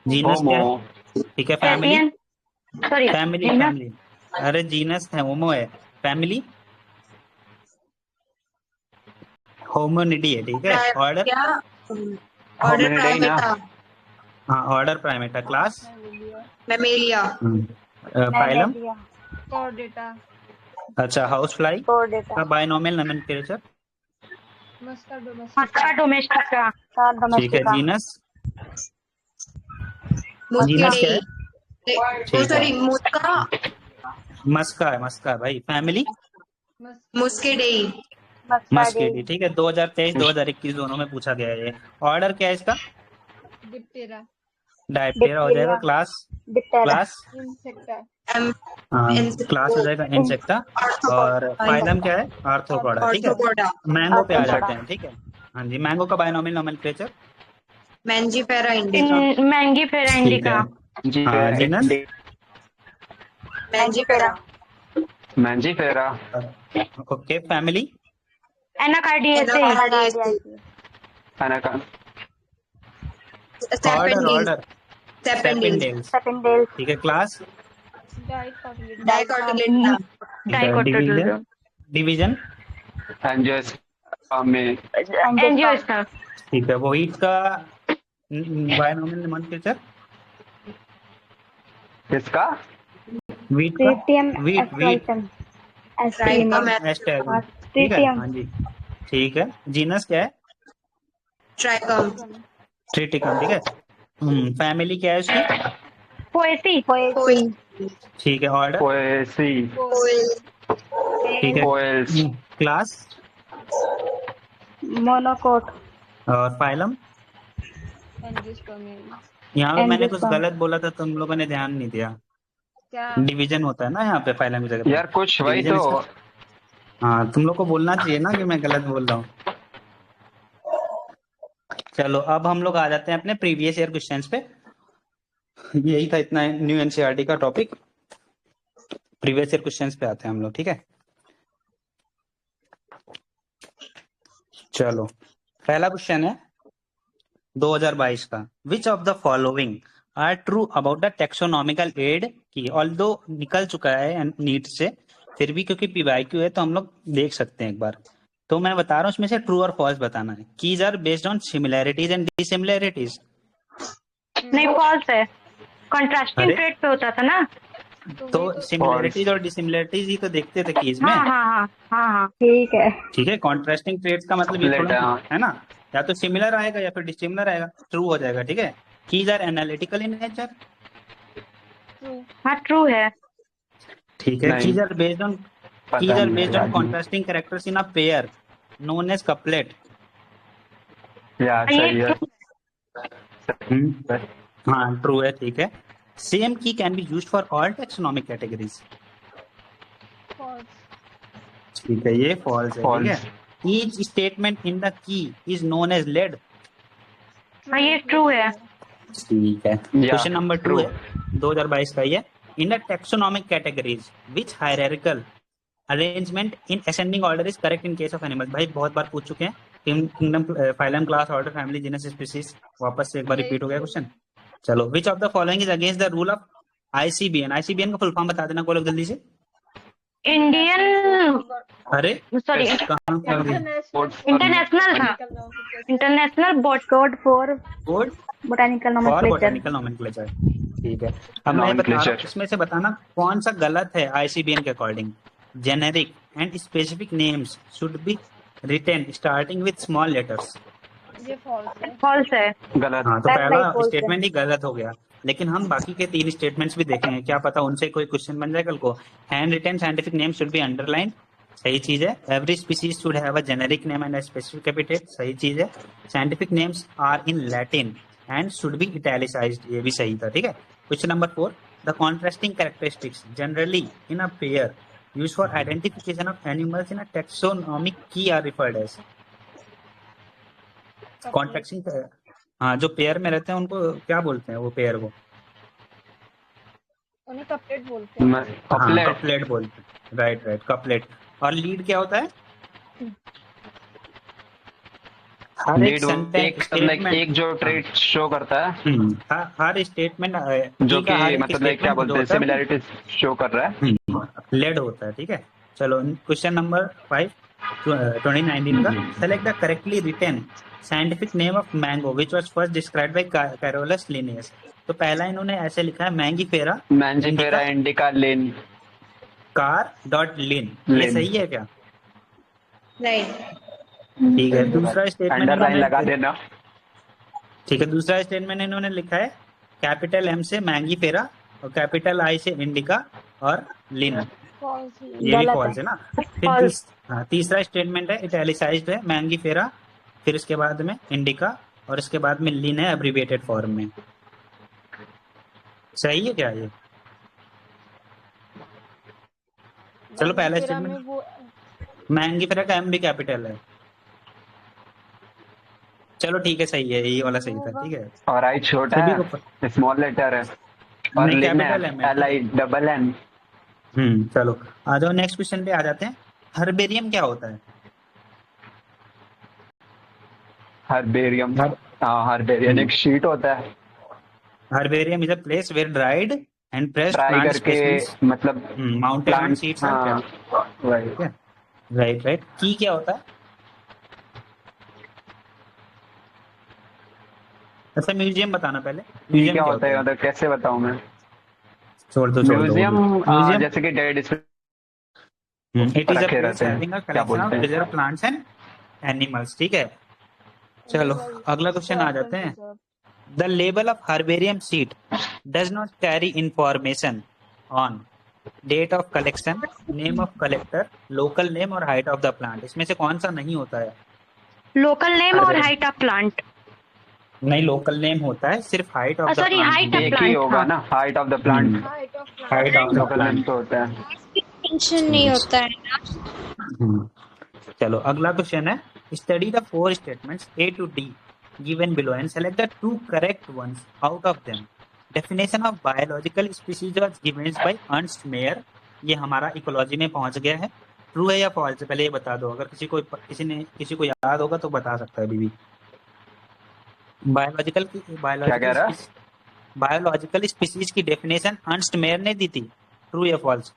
[SPEAKER 1] जीनस क्या
[SPEAKER 6] होमो।
[SPEAKER 1] है? ठीक है, family,
[SPEAKER 4] sapien, sorry
[SPEAKER 1] family
[SPEAKER 4] genus,
[SPEAKER 1] family. अरे जीनस है, होमो है, फैमिली होमोनिडी है। ठीक है, ऑर्डर,
[SPEAKER 2] क्या? ऑर्डर
[SPEAKER 6] होमिनिडाई ना।
[SPEAKER 2] प्राइमेटा,
[SPEAKER 1] हाँ order Primata, class,
[SPEAKER 2] Mammalia,
[SPEAKER 1] phylum.
[SPEAKER 3] Chordata,
[SPEAKER 1] अच्छा, हाउस फ्लाई का बायनॉमियल नोमेनक्लेचर।
[SPEAKER 3] मस्का
[SPEAKER 4] मस्का
[SPEAKER 3] डोमेस्टिका,
[SPEAKER 4] डोमेस्टिका,
[SPEAKER 1] ठीक है, जीनस, जीनस क्या
[SPEAKER 2] मुस्केडेई,
[SPEAKER 1] है? ठीक
[SPEAKER 2] सॉरी
[SPEAKER 1] है,
[SPEAKER 2] मुस्का,
[SPEAKER 1] मस्का है भाई। फैमिली
[SPEAKER 2] मुस्केडेई,
[SPEAKER 1] मस्केडी। ठीक है, 2023 2021 दोनों में पूछा गया है ये। ऑर्डर क्या है इसका?
[SPEAKER 3] डिप्टेरा,
[SPEAKER 1] डायप्टेरा हो जाएगा। क्लास, क्लास,
[SPEAKER 3] इंसेक्टा,
[SPEAKER 1] हाँ क्लास हो जाएगा इंसेक्टा। और फाइलम क्या है? आर्थ्रोपोडा। ठीक है,
[SPEAKER 2] ऑर्थोपोडा,
[SPEAKER 1] मैंगो पे आ जाते हैं। ठीक है, हाँ जी, मैंगो का binomial nomenclature.
[SPEAKER 2] Mangifera indica,
[SPEAKER 4] Mangifera
[SPEAKER 1] ठीक है,
[SPEAKER 4] इंडिका,
[SPEAKER 1] हाँ genus,
[SPEAKER 2] Mangifera,
[SPEAKER 6] Mangifera.
[SPEAKER 1] Okay, family,
[SPEAKER 4] Anacardiaceae,
[SPEAKER 2] Anacardiaceae,
[SPEAKER 6] एनाकॉन।
[SPEAKER 1] Order,
[SPEAKER 2] Sapindales,
[SPEAKER 1] order
[SPEAKER 2] Sapindales,
[SPEAKER 1] Sapindales. ठीक है, class,
[SPEAKER 3] dicotyledon,
[SPEAKER 2] dicotyledon,
[SPEAKER 1] division, division,
[SPEAKER 6] angiosperm में।
[SPEAKER 4] एंजियोस्पर्म,
[SPEAKER 1] ठीक है, वो ईट का बायनॉमियल नोमेनक्लेचर।
[SPEAKER 6] किसका?
[SPEAKER 1] वीट का, वीट वीट
[SPEAKER 2] ट्राइकम,
[SPEAKER 1] एस्टेगन। ठीक है, हाँ जी, ठीक है, जीनस क्या है?
[SPEAKER 2] Triticum,
[SPEAKER 1] Triticum. ठीक है, फैमिली क्या है उसकी?
[SPEAKER 4] पोएसी,
[SPEAKER 2] कोयल,
[SPEAKER 1] ठीक है, ऑर्डर,
[SPEAKER 6] पोएसी,
[SPEAKER 2] कोयल,
[SPEAKER 1] ठीक है,
[SPEAKER 6] कोएल्स,
[SPEAKER 1] क्लास
[SPEAKER 4] मोनोकोट,
[SPEAKER 1] और फाइलम।
[SPEAKER 3] एंजियोस्पर्मियम।
[SPEAKER 1] यहाँ पे मैंने कुछ गलत बोला था, तुम लोगों ने ध्यान नहीं दिया।
[SPEAKER 3] क्या?
[SPEAKER 1] डिवीजन होता है ना यहाँ पे फाइलम की जगह पे,
[SPEAKER 6] यार कुछ वही
[SPEAKER 1] डिवीजन
[SPEAKER 6] तो।
[SPEAKER 1] इसका। हाँ तुम लोग को बोलना चाहिए ना कि मैं गलत बोल रहा हूँ। चलो अब हम लोग आ जाते हैं अपने प्रीवियस ईयर क्वेश्चंस पे। यही था इतना न्यू एनसीईआरटी का टॉपिक। प्रीवियस ईयर क्वेश्चंस पे आते हैं हम लोग। ठीक है, चलो पहला क्वेश्चन है 2022 का। Which of the following are true about the taxonomical aid key. Although निकल चुका है नीट से, फिर भी क्योंकि पीवाईक्यू है तो हम लोग देख सकते हैं एक बार। तो मैं बता रहा हूँ उसमें से ट्रू और फॉल्स बताना है। Keys are based on similarities and dissimilarities.
[SPEAKER 4] नहीं फॉल्स है, कंट्रास्टिंग
[SPEAKER 1] अरे
[SPEAKER 4] ट्रेड पे होता था ना।
[SPEAKER 1] तो सिमिलैरिटीज और डिसिमिलैरिटीज ही तो देखते थे कीज में।
[SPEAKER 4] हाँ हाँ हाँ हाँ हाँ ठीक है।
[SPEAKER 1] ठीक है, कॉन्ट्रास्टिंग ट्रेड्स का मतलब ये थोड़ा है ना, या तो सिमिलर आएगा या फिर डिसिमिलर आएगा, ट्रू हो जाएगा। ठीक है, keys are analytical in nature.
[SPEAKER 4] हाँ ट्रू है।
[SPEAKER 1] ठीक है,
[SPEAKER 6] नहीं,
[SPEAKER 1] कीज आर बेस्ड ऑन,
[SPEAKER 6] पता
[SPEAKER 1] कीज आर
[SPEAKER 6] नहीं
[SPEAKER 1] बेस्ड ऑन
[SPEAKER 6] याद नहीं।
[SPEAKER 1] Contrasting characters in a pair known as couplet.
[SPEAKER 6] यार
[SPEAKER 4] ये
[SPEAKER 6] सही है।
[SPEAKER 1] हाँ ट्रू है। ठीक है, same key can be used for all taxonomic categories. ठीक है, ये फॉल्स है। ठीक है, each statement in the key is known as lead.
[SPEAKER 4] हाँ ये ट्रू है।
[SPEAKER 1] ठीक है, क्वेश्चन नंबर 2 है 2022 का ये। In the taxonomic categories which hierarchical arrangement in ascending order is correct in case of animals. भाई बहुत बार पूछ चुके हैं, kingdom, phylum, class, order, family, genus, species. वापस से एक बार रिपीट हो गया क्वेश्चन। चलो, विच of the following is against the rule of ICBN. ICBN का फुल फॉर्म बता देना कोई लोग जल्दी से।
[SPEAKER 4] इंडियन,
[SPEAKER 1] अरे
[SPEAKER 4] सॉरी
[SPEAKER 1] कहाँ क्या
[SPEAKER 3] इंटरनेशनल
[SPEAKER 4] इंटरनेशनल था,
[SPEAKER 3] botanical nomenclature.
[SPEAKER 4] International code for
[SPEAKER 1] code
[SPEAKER 4] botanical
[SPEAKER 1] for
[SPEAKER 4] nomenclature.
[SPEAKER 1] Botanical nomenclature. ठीक है, अब मैं बता रहा हूँ,
[SPEAKER 6] नॉमेनक्लेचर।
[SPEAKER 1] इसमें से बताना कौन सा गलत है आईसीबीएन के according. Generic and specific names should be written starting with small letters.
[SPEAKER 3] ये फॉल्स है।
[SPEAKER 4] फॉल्स है,
[SPEAKER 6] गलत।
[SPEAKER 1] हाँ, तो
[SPEAKER 4] पहला ही
[SPEAKER 1] पहला
[SPEAKER 4] false है।
[SPEAKER 1] स्टेटमेंट ही गलत हो गया, लेकिन हम बाकी के 3 स्टेटमेंट्स भी देखेंगे, क्या पता उनसे कोई क्वेश्चन बन जाए कल को। Hand written scientific name should be underline, सही चीज है। Every species should have a generic name and a specific epithet, सही चीज है। Scientific names are in Latin and should be italicised, ये भी सही था। ठीक है, question number 4, the contrasting characteristics generally in a pair used for identification of animals in a taxonomic key are referred as. Contrasting, हाँ, जो पेयर में रहते हैं उनको क्या बोलते हैं, वो पेयर को?
[SPEAKER 3] उन्हें कपलेट बोलते हैं।
[SPEAKER 1] हाँ,
[SPEAKER 6] कपलेट।
[SPEAKER 1] कपलेट बोलते हैं, राइट राइट, कपलेट। और लीड क्या होता है? हर एक
[SPEAKER 6] लीड एक लाइक
[SPEAKER 1] स्टेटमेंट,
[SPEAKER 6] एक जो ट्रेट शो करता है,
[SPEAKER 1] हर स्टेटमेंट
[SPEAKER 6] जो
[SPEAKER 1] का हर
[SPEAKER 6] कि
[SPEAKER 1] एक
[SPEAKER 6] मतलब लाइक क्या
[SPEAKER 1] स्टेटमेंट जो
[SPEAKER 6] बोलते हैं,
[SPEAKER 1] होता है वो
[SPEAKER 6] सिमिलैरिटी शो कर रहा है।
[SPEAKER 1] लेड होता है। ठीक है, चलो क्वेश्चन नंबर 5 2019 का, select the correctly written scientific name of mango which was first described by Carolus Linnaeus. तो पहला इन्होंने ऐसे लिखा है, Mangifera
[SPEAKER 6] Mangifera
[SPEAKER 1] indica
[SPEAKER 6] indica Linn
[SPEAKER 1] Car dot Linn, ये
[SPEAKER 6] लेन।
[SPEAKER 1] सही है क्या?
[SPEAKER 2] राइट।
[SPEAKER 1] ठीक है, दूसरा स्टेटमेंट
[SPEAKER 6] अंडरलाइन
[SPEAKER 1] इन्होंने,
[SPEAKER 6] लगा देना।
[SPEAKER 1] ठीक है, दूसरा स्टेटमेंट इन्होंने लिखा है कैपिटल एम से मैंगीफेरा और कैपिटल आई से इंडिका और लिन,
[SPEAKER 3] फॉल्स है।
[SPEAKER 1] ये भी
[SPEAKER 4] गलत
[SPEAKER 1] फॉल्स
[SPEAKER 4] है,
[SPEAKER 1] है ना। फिर
[SPEAKER 4] फॉल्स।
[SPEAKER 1] तीसरा स्टेटमेंट है इटैलिसाइज्ड है, मैंगीफेरा, फिर इसके बाद में इंडिका और इसके बाद में लिन है एब्रिविएटेड फॉर्म में। सही है क्या ये? चलो पहला
[SPEAKER 3] मैंगीफेरा में
[SPEAKER 1] स्टेटमेंट,
[SPEAKER 3] वो
[SPEAKER 1] मैंगीफेरा का एम भी कैपिटल है। चलो ठीक है, सही है, ये वाला सही था।
[SPEAKER 3] होगा।
[SPEAKER 1] ठीक है,
[SPEAKER 6] और आई छोटा
[SPEAKER 1] सभी को
[SPEAKER 6] है, स्मॉल लेटर है, और
[SPEAKER 1] नहीं,
[SPEAKER 6] लिन
[SPEAKER 1] कैपिटल
[SPEAKER 6] है,
[SPEAKER 1] है मैं।
[SPEAKER 6] LINN।
[SPEAKER 1] चलो आ जाओ, नेक्स्ट क्वेश्चन पे आ जाते हैं। हर्बेरियम क्या होता है?
[SPEAKER 6] हर्बेरियम,
[SPEAKER 1] हर-
[SPEAKER 6] हर्बेरियम एक शीट होता है,
[SPEAKER 1] herbarium is a place where dried and pressed
[SPEAKER 6] dry
[SPEAKER 1] plant
[SPEAKER 6] करके
[SPEAKER 1] specimens
[SPEAKER 6] मतलब
[SPEAKER 1] mounted on
[SPEAKER 6] plant.
[SPEAKER 1] sheets are
[SPEAKER 6] हाँ
[SPEAKER 1] kept।
[SPEAKER 6] Right.
[SPEAKER 1] Right right, key क्या होता है? अच्छा, म्यूजियम बताना पहले,
[SPEAKER 6] ये
[SPEAKER 1] म्यूजियम
[SPEAKER 6] क्या
[SPEAKER 1] क्या
[SPEAKER 6] होता
[SPEAKER 1] होता
[SPEAKER 6] है
[SPEAKER 1] है?
[SPEAKER 6] मतलब कैसे बताऊं मैं?
[SPEAKER 1] छोड़ दो वो भी।
[SPEAKER 6] म्यूजियम
[SPEAKER 1] म्यूजियम,
[SPEAKER 6] जैसे कि डेड
[SPEAKER 1] इट इज अ
[SPEAKER 6] रखे
[SPEAKER 1] प्लेस
[SPEAKER 6] रहते हैं,
[SPEAKER 1] हैविंग अ
[SPEAKER 6] क्या
[SPEAKER 1] कलेक्शन ऑफ
[SPEAKER 6] बोलते हैं?
[SPEAKER 1] Preserve plants and animals. ठीक है, चलो अगला क्वेश्चन आ जाते हैं। The label of herbarium sheet does not carry information on date of collection, name of collector, local name और हाइट ऑफ द प्लांट। इसमें से कौन सा नहीं होता है?
[SPEAKER 4] लोकल नेम और
[SPEAKER 1] हर्बेरियम,
[SPEAKER 4] हाइट ऑफ प्लांट,
[SPEAKER 1] नहीं, लोकल नेम होता है, सिर्फ height of the
[SPEAKER 4] sorry
[SPEAKER 1] plant
[SPEAKER 4] height
[SPEAKER 1] नहीं
[SPEAKER 4] ऑफ
[SPEAKER 6] एक
[SPEAKER 1] होता।
[SPEAKER 6] ही
[SPEAKER 4] प्लांट,
[SPEAKER 6] होगा
[SPEAKER 4] हाँ।
[SPEAKER 6] ना, height of the plant.
[SPEAKER 3] Height of
[SPEAKER 1] height of the
[SPEAKER 6] local name
[SPEAKER 1] plant.
[SPEAKER 6] तो होता है।
[SPEAKER 2] टेंशन नहीं होता है ना।
[SPEAKER 1] चलो अगला क्वेश्चन है, study the 4 statements A to D given below and select the 2 correct ones out of them. Definition of biological species was given by Ernst Mayr। ये हमारा इकोलॉजी में पहुंच गया है। ट्रू है या फॉल्स है, पहले ये बता दो, अगर किसी को याद होगा तो बता सकता है अभी भी। बायोलॉजिकल
[SPEAKER 6] क्या कह रहा है?
[SPEAKER 1] बायोलॉजिकल स्पीसीज की डेफिनेशन अर्नस्ट मेयर ने दी थी, ट्रू या फॉल्स?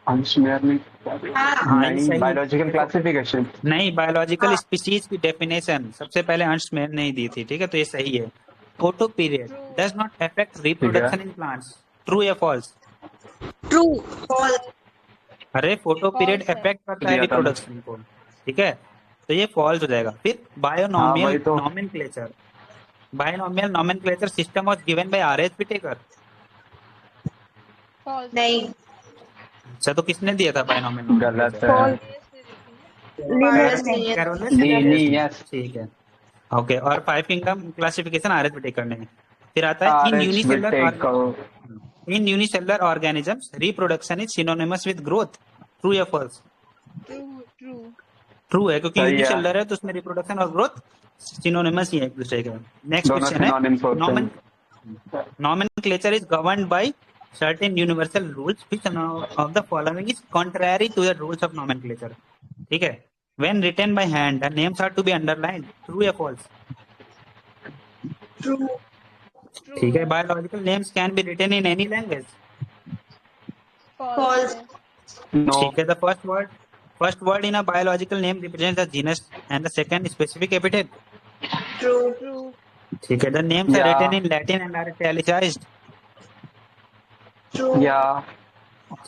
[SPEAKER 6] अंश मेयर ने
[SPEAKER 1] हाँ, ये
[SPEAKER 6] नहीं,
[SPEAKER 1] सही।
[SPEAKER 6] Biological classification.
[SPEAKER 1] नहीं, बायोलॉजिकल स्पीसीज की डेफिनेशन सबसे पहले अर्नस्ट मेयर ने ही दी थी। ठीक है, तो ये सही है। Photo period does not affect reproduction in plants, true या फॉल्स?
[SPEAKER 2] ट्रू। फॉल्स।
[SPEAKER 1] अरे फोटो पीरियड
[SPEAKER 3] False है।
[SPEAKER 1] अफेक्ट करता है
[SPEAKER 6] दिया था ना।
[SPEAKER 1] रिप्रोडक्शन को। ठीक है, तो ये फॉल्स हो जाएगा। फिर
[SPEAKER 6] हाँ
[SPEAKER 1] बायोनॉमियल
[SPEAKER 6] वही तो।
[SPEAKER 1] Nomenclature system was given by R H Whittaker.
[SPEAKER 3] False
[SPEAKER 2] नहीं।
[SPEAKER 1] अच्छा, तो किसने दिया था बायोनॉमियल
[SPEAKER 6] गलत
[SPEAKER 1] नॉमेनक्लेचर?
[SPEAKER 6] है।
[SPEAKER 2] False नहीं है।
[SPEAKER 1] Carolus
[SPEAKER 6] Linnaeus.
[SPEAKER 1] ठीक है, ओके। और 5 kingdom classification R H Whittaker ने। फिर आता है
[SPEAKER 6] RH Whittaker.
[SPEAKER 1] In unicellular organisms reproduction is synonymous with growth, true या फॉल्स?
[SPEAKER 3] ट्रू ट्रू
[SPEAKER 1] ट्रू है, क्योंकि
[SPEAKER 6] सही है।
[SPEAKER 1] यूनिसेलुलर है तो उसमें रिप्रोडक्शन और ग्रोथ सिनोनिमस ही है एक दूसरे के। नेक्स्ट
[SPEAKER 6] दोनों
[SPEAKER 1] क्वेश्चन है,
[SPEAKER 6] synonyms होते हैं।
[SPEAKER 1] nomenclature is governed by certain universal rules which of the following is contrary to the rules of nomenclature। ठीक है, when written by hand the names are to be underlined, true या false?
[SPEAKER 2] ट्रू।
[SPEAKER 1] ठीक है, biological names can be written in any language।
[SPEAKER 2] False.
[SPEAKER 6] No.
[SPEAKER 1] ठीक है, the first word in a biological name represents the genus and the second specific epithet.
[SPEAKER 2] True.
[SPEAKER 3] True.
[SPEAKER 1] ठीक है, the names are
[SPEAKER 6] Yeah.
[SPEAKER 1] Written in Latin and are italicised.
[SPEAKER 2] True.
[SPEAKER 6] Yeah.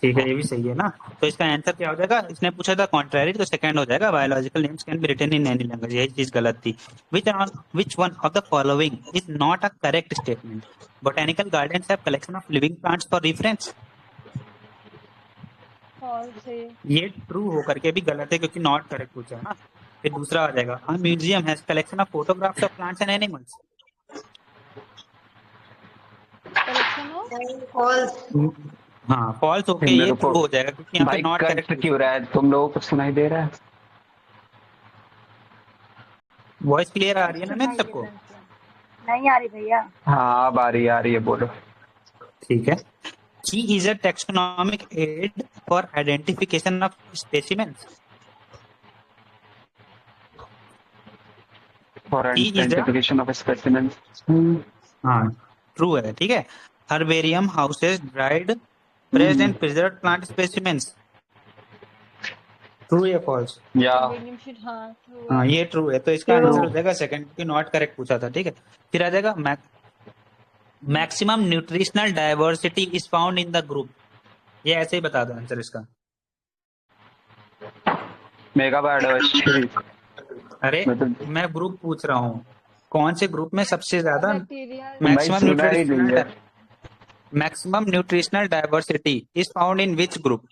[SPEAKER 1] ठीक है, ये भी सही है ना। तो इसका आंसर क्या हो जाएगा, इसने पूछा था कॉन्ट्रैरी, तो सेकंड हो जाएगा, biological names can be written in any language. यही चीज गलत थी। Which one of the following is not a correct statement? Botanical gardens have collection of living plants for reference.
[SPEAKER 3] False है।
[SPEAKER 1] ये ट्रू होकर के भी गलत है क्योंकि नॉट करेक्ट पूछा है ना। फिर दूसरा आ जाएगा, a museum has collection of photographs of plants and animals.
[SPEAKER 3] Collection of
[SPEAKER 2] False.
[SPEAKER 1] हाँ, फॉल्स होके
[SPEAKER 6] मेरे
[SPEAKER 1] ये
[SPEAKER 6] को
[SPEAKER 1] ट्रू हो जाएगा क्योंकि यहाँ पे
[SPEAKER 6] भाई
[SPEAKER 1] नॉट
[SPEAKER 6] कट
[SPEAKER 1] करेक्ट
[SPEAKER 6] क्यों रहा है? तुम लोगों को सुनाई दे रहा है?
[SPEAKER 1] वॉइस क्लियर आ रही है ना मेरे सबको?
[SPEAKER 5] नहीं आ रही भैया।
[SPEAKER 6] हाँ, अब आ रही है, बोलो।
[SPEAKER 1] ठीक है। Key is a taxonomic aid for identification of specimens.
[SPEAKER 6] For
[SPEAKER 1] Key is a
[SPEAKER 6] identification of specimens.
[SPEAKER 1] हाँ, ट्रू है। ठीक है। Herbarium houses dried pressed and preserved plant specimens. True या फॉल्स?
[SPEAKER 6] या
[SPEAKER 3] Medium sheet, हाँ true
[SPEAKER 1] हाँ,
[SPEAKER 3] है।
[SPEAKER 1] ये ट्रू है, तो इसका आंसर हो जाएगा सेकंड, क्योंकि नॉट करेक्ट पूछा था। ठीक है। फिर आ जाएगा maximum nutritional diversity is found in the group. ये ऐसे ही बता दो आंसर इसका।
[SPEAKER 6] Mega biodiversity.
[SPEAKER 1] अरे
[SPEAKER 6] मतलब
[SPEAKER 1] मैं ग्रुप पूछ रहा हूँ, कौन से ग्रुप में सबसे ज्यादा
[SPEAKER 3] Bacteria,
[SPEAKER 6] भाई सुना ही नहीं है।
[SPEAKER 1] Maximum nutritional diversity is found in which group?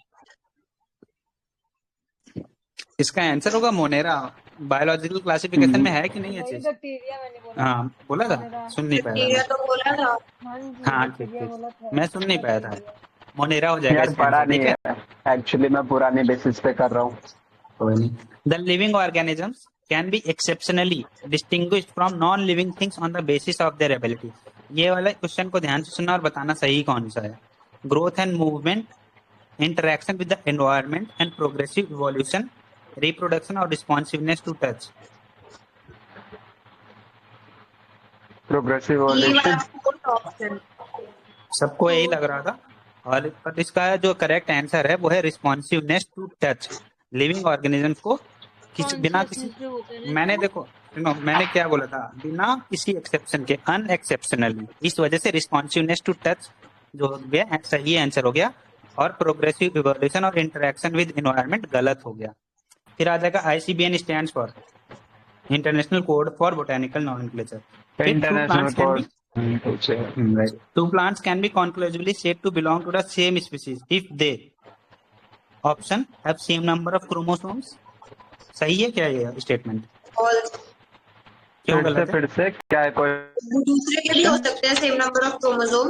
[SPEAKER 1] इसका आंसर होगा मोनेरा। बायोलॉजिकल क्लासिफिकेशन में है कि नहीं है
[SPEAKER 3] वही
[SPEAKER 1] चीज?
[SPEAKER 3] बैक्टीरिया मैंने बोला।
[SPEAKER 1] हाँ, बोला था,
[SPEAKER 3] मोनेरा।
[SPEAKER 1] सुन नहीं पाया
[SPEAKER 2] Bacteria
[SPEAKER 1] था।
[SPEAKER 2] तो बोला था।
[SPEAKER 3] हाँ जी
[SPEAKER 1] हाँ,
[SPEAKER 3] बैक्टीरिया
[SPEAKER 1] ठीक
[SPEAKER 3] बोला था।
[SPEAKER 1] मैं सुन नहीं पाया था। मोनेरा हो जाएगा
[SPEAKER 6] यार
[SPEAKER 1] इसका
[SPEAKER 6] पढ़ा
[SPEAKER 1] आंसर।
[SPEAKER 6] नहीं
[SPEAKER 1] ठीक है,
[SPEAKER 6] है एक्चुअली, मैं पुराने बेसिस पे कर रहा हूँ।
[SPEAKER 1] कोई नहीं। The living organisms can be exceptionally distinguished from non living things on the basis of their ability. ये वाला क्वेश्चन को ध्यान से सुनना और बताना सही कौन सा है। Growth and movement, interaction with the environment and progressive evolution, reproduction और रिस्पॉन्सिवनेस टू टच।
[SPEAKER 6] प्रोग्रेसिव
[SPEAKER 2] ये वाला
[SPEAKER 6] इवोल्यूशन।
[SPEAKER 2] fourth option.
[SPEAKER 1] सबको यही लग रहा था, और पर इसका जो करेक्ट आंसर है वो है responsiveness to touch. Living organisms को बिना किसी,
[SPEAKER 3] Consciousness जो होता है ना
[SPEAKER 1] मैंने
[SPEAKER 3] इसका?
[SPEAKER 1] देखो सुनो, मैंने क्या बोला था, बिना किसी एक्सेप्शन के, अनएक्सेप्शनली। इस वजह से रिस्पॉन्सिवनेस टू टच जो हो गया सही आंसर हो गया, और प्रोग्रेसिव इवोल्यूशन और इंटरेक्शन विद एनवायरनमेंट गलत हो गया। फिर आ जाएगा ICBN stands for international code for botanical nomenclature.
[SPEAKER 6] International course.
[SPEAKER 1] Two plants can be conclusively said to belong to the same species if they option have same number of chromosomes। सही है क्या ये स्टेटमेंट?
[SPEAKER 2] False.
[SPEAKER 1] क्यों गलत है?
[SPEAKER 6] फिर से क्या है? कोई
[SPEAKER 2] दूसरे के भी हो सकते हैं सेम नंबर ऑफ क्रोमोसोम।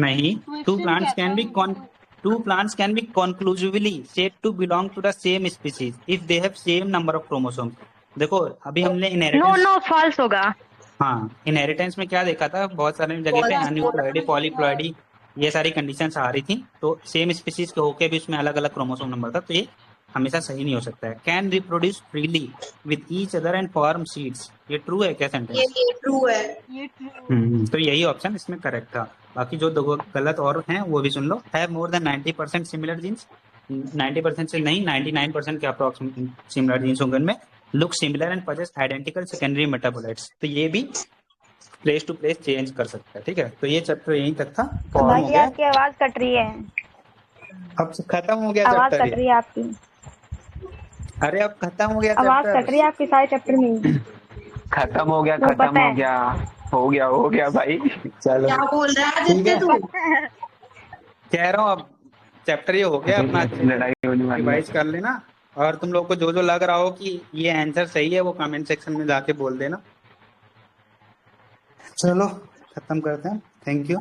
[SPEAKER 1] नहीं। Two
[SPEAKER 3] Question
[SPEAKER 1] plants
[SPEAKER 3] क्या
[SPEAKER 1] can be
[SPEAKER 3] था?
[SPEAKER 1] two plants can be conclusively said to belong to the same species if they have same number of chromosomes। देखो अभी हमने
[SPEAKER 4] नो
[SPEAKER 1] इनहेरिटेंस,
[SPEAKER 4] नो फॉल्स होगा।
[SPEAKER 1] हाँ, इनहेरिटेंस में क्या देखा था, बहुत सारी जगह पे अनयूप्लॉइडी, पॉलीप्लॉइडी, ये सारी कंडीशंस आ रही थी, तो सेम स्पीसीज के होके भी उसमें अलग अलग क्रोमोसोम नंबर था, तो ये हमेशा सही नहीं हो सकता है। Can reproduce freely with each other and form seeds. ये ट्रू है क्या सेंटेंस?
[SPEAKER 2] ये ट्रू है।
[SPEAKER 3] ये true।
[SPEAKER 1] तो यही ऑप्शन इसमें करेक्ट था। बाकी जो दो गलत और हैं वो भी सुन लो। Have more than 90% similar genes, 90% से नहीं 99% के अप्रोक्सीमेट सिमिलर जीन्स होंगे उनमें। Look similar and possess identical secondary metabolites. तो ये भी प्लेस टू प्लेस चेंज कर सकता है। ठीक है, तो ये चैप्टर यहीं तक था। खत्म हो
[SPEAKER 5] भाई
[SPEAKER 1] गया,
[SPEAKER 5] आपकी आवाज कट रही है।
[SPEAKER 1] अब खत्म हो गया
[SPEAKER 5] आवाज
[SPEAKER 1] चैप्टर
[SPEAKER 5] कट रही है आपकी।
[SPEAKER 1] अरे अब खत्म हो गया
[SPEAKER 5] आवाज कट रही
[SPEAKER 1] चैप्टर।
[SPEAKER 5] है आपकी सारे चैप्टर में।
[SPEAKER 6] खत्म हो गया,
[SPEAKER 5] वो
[SPEAKER 6] खत्म
[SPEAKER 5] पता
[SPEAKER 6] हो
[SPEAKER 5] है।
[SPEAKER 6] गया, हो गया भाई।
[SPEAKER 1] चलो
[SPEAKER 2] क्या बोल रहा है
[SPEAKER 1] ठीक
[SPEAKER 2] आदित्य
[SPEAKER 1] है,
[SPEAKER 2] तू?
[SPEAKER 1] कह रहा हूँ अब चैप्टर ये हो गया अपना,
[SPEAKER 6] लड़ाई होने वाली है।
[SPEAKER 1] रिवाइज कर लेना। और तुम लोग को जो जो लग रहा हो कि ये आंसर सही है वो कमेंट सेक्शन में जाके बोल देना। चलो खत्म करते हैं। Thank you.